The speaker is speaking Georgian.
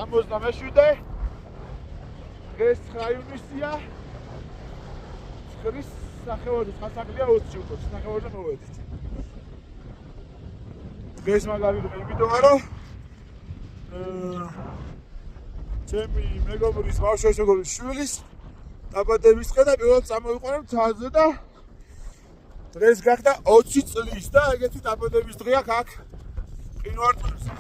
67 დღეს 9 ივნისია ხრის სახევადი ხასაკლია 20 უკვე სახევადი მოვედით დღეს მაგალითად იმითომა რომ ჩემი მეგობრის ბავშვების შვილის დაბადების დღე და პირველად წამოვიყვანე მთაზე და დღეს გახდა 20 წლის და ეგეთი დაბადების დღე აქვს აქ ყინვარწვერზე.